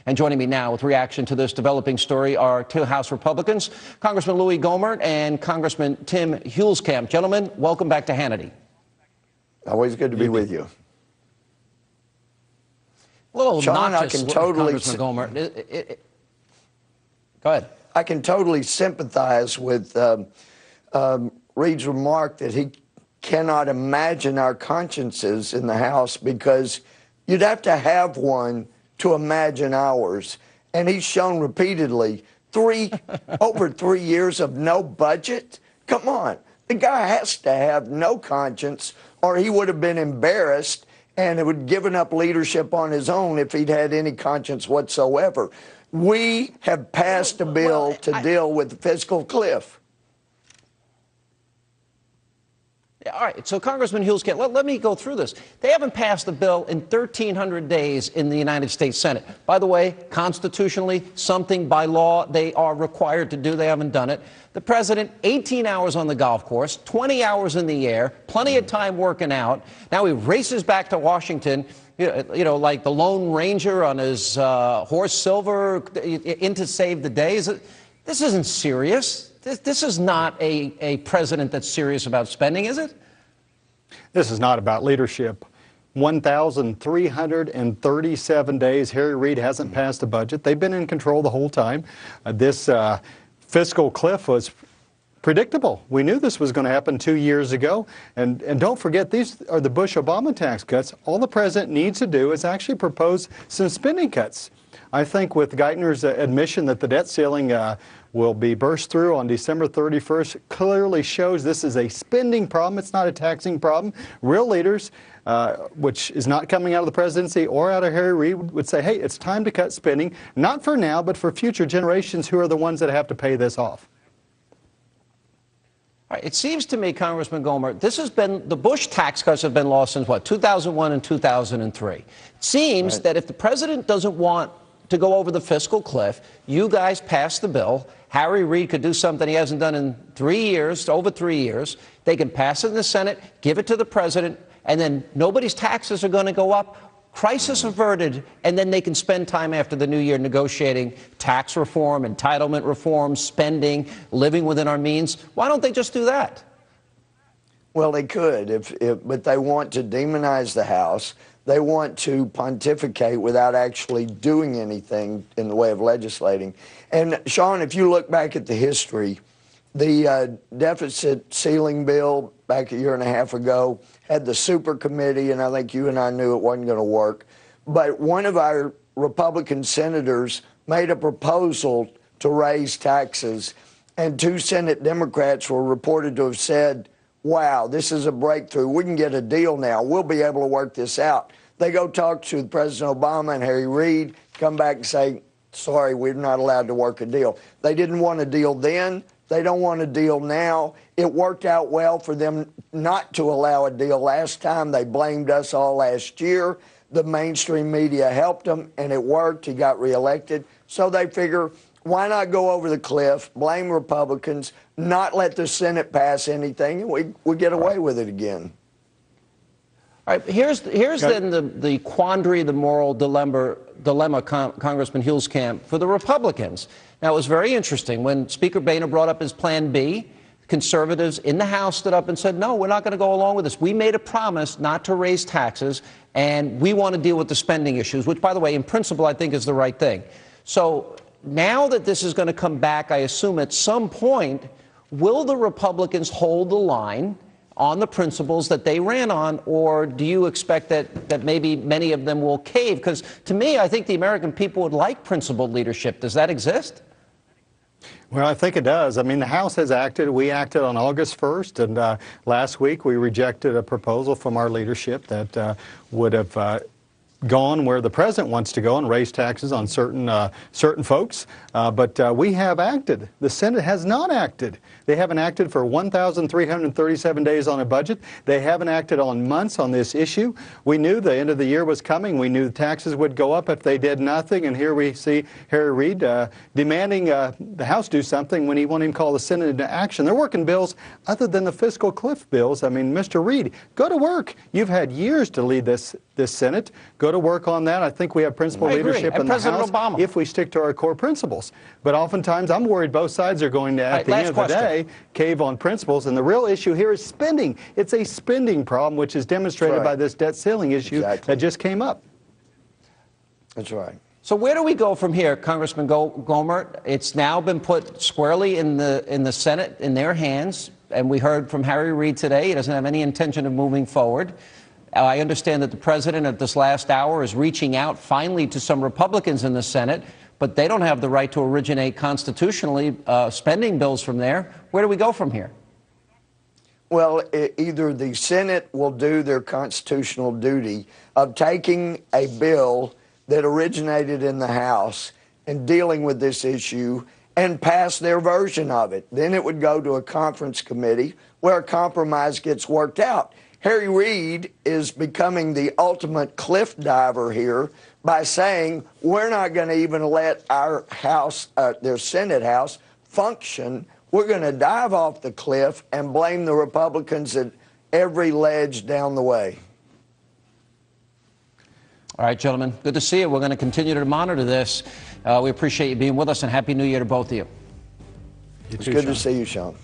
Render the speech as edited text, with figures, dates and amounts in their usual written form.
And joining me now with reaction to this developing story are two House Republicans, Congressman Louis Gohmert and Congressman Tim Huelskamp. Gentlemen, welcome back to Hannity. Always good to be with you. A little Sean, I can totally... Congressman Gohmert. Go ahead. I can totally sympathize with Reid's remark that he cannot imagine our consciences in the House, because you'd have to have one to imagine ours. And he's shown repeatedly over 3 years of no budget. Come on. The guy has to have no conscience, or he would have been embarrassed and it would have given up leadership on his own if he'd had any conscience whatsoever. We have passed a bill to deal with the fiscal cliff. All right, so Congressman Huelskamp, let me go through this. They haven't passed the bill in 1,300 days in the United States Senate. By the way, constitutionally, something by law they are required to do. They haven't done it. The president, 18 hours on the golf course, 20 hours in the air, plenty of time working out. Now he races back to Washington, you know, like the Lone Ranger on his horse Silver, in to save the day. This isn't serious. This is not a president that's serious about spending, is it? This is not about leadership. 1,337 days, Harry Reid hasn't passed a budget. They've been in control the whole time. This fiscal cliff was predictable. We knew this was going to happen 2 years ago. And don't forget, these are the Bush-Obama tax cuts. All the president needs to do is actually propose some spending cuts. I think with Geithner's admission that the debt ceiling will be burst through on December 31st clearly shows this is a spending problem. It's not a taxing problem. Real leaders, which is not coming out of the presidency or out of Harry Reid, would say, hey, it's time to cut spending, not for now, but for future generations who are the ones that have to pay this off. All right, it seems to me, Congressman Gohmert, this has been, the Bush tax cuts have been lost since what, 2001 and 2003. It seems that if the president doesn't want to go over the fiscal cliff, you guys pass the bill. Harry Reid could do something he hasn't done in 3 years, over 3 years. They can pass it in the Senate, give it to the president, and then nobody's taxes are going to go up. Crisis averted, and then they can spend time after the new year negotiating tax reform, entitlement reform, spending, living within our means. Why don't they just do that? Well, they could, but they want to demonize the House. They want to pontificate without actually doing anything in the way of legislating. And, Sean, if you look back at the history, the deficit ceiling bill back a year and a half ago had the super committee, and I think you and I knew it wasn't going to work. But one of our Republican senators made a proposal to raise taxes, and 2 Senate Democrats were reported to have said, wow, this is a breakthrough. We can get a deal now. We'll be able to work this out. They go talk to President Obama and Harry Reid, come back and say, sorry, we're not allowed to work a deal. They didn't want a deal then. They don't want a deal now. It worked out well for them not to allow a deal last time. They blamed us all last year. The mainstream media helped him, and it worked. He got reelected. So they figure, why not go over the cliff, blame Republicans, not let the Senate pass anything, and we get away with it again. All right, here's then the quandary, the moral dilemma, Congressman Huelskamp, for the Republicans. Now, it was very interesting when Speaker Boehner brought up his Plan B. Conservatives in the House stood up and said, no, we're not going to go along with this. We made a promise not to raise taxes, and we want to deal with the spending issues, which, by the way, in principle, I think is the right thing. So now that this is going to come back, I assume at some point, will the Republicans hold the line on the principles that they ran on, or do you expect that maybe many of them will cave? Because to me, I think the American people would like principled leadership. Does that exist? Well, I think it does. I mean, the House has acted. We acted on August 1st, and last week we rejected a proposal from our leadership that would have gone where the president wants to go and raise taxes on certain folks. But we have acted. The Senate has not acted. They haven't acted for 1,337 days on a budget. They haven't acted on months on this issue. We knew the end of the year was coming. We knew the taxes would go up if they did nothing. And here we see Harry Reid demanding the House do something when he won't even call the Senate into action. They're working bills other than the fiscal cliff bills. I mean, Mr. Reid, go to work. You've had years to lead this this Senate. Go to work on that. I think we have principal I agree. leadership And in the President House Obama. if we stick to our core principles. But oftentimes I'm worried both sides are going to, at the end of the day, cave on principles. And the real issue here is spending. It's a spending problem, which is demonstrated by this debt ceiling issue that just came up. That's right. So where do we go from here, Congressman Gohmert? It's now been put squarely in the Senate, in their hands, and we heard from Harry Reid today. He doesn't have any intention of moving forward. I understand that the president at this last hour is reaching out finally to some Republicans in the Senate, but they don't have the right to originate constitutionally spending bills from there. Where do we go from here? Well, either the Senate will do their constitutional duty of taking a bill that originated in the House and dealing with this issue and pass their version of it. Then it would go to a conference committee where a compromise gets worked out. Harry Reid is becoming the ultimate cliff diver here by saying we're not going to even let our House, their Senate House, function. We're going to dive off the cliff and blame the Republicans at every ledge down the way. All right, gentlemen, good to see you. We're going to continue to monitor this. We appreciate you being with us, and Happy New Year to both of you. It's good to see you, Sean.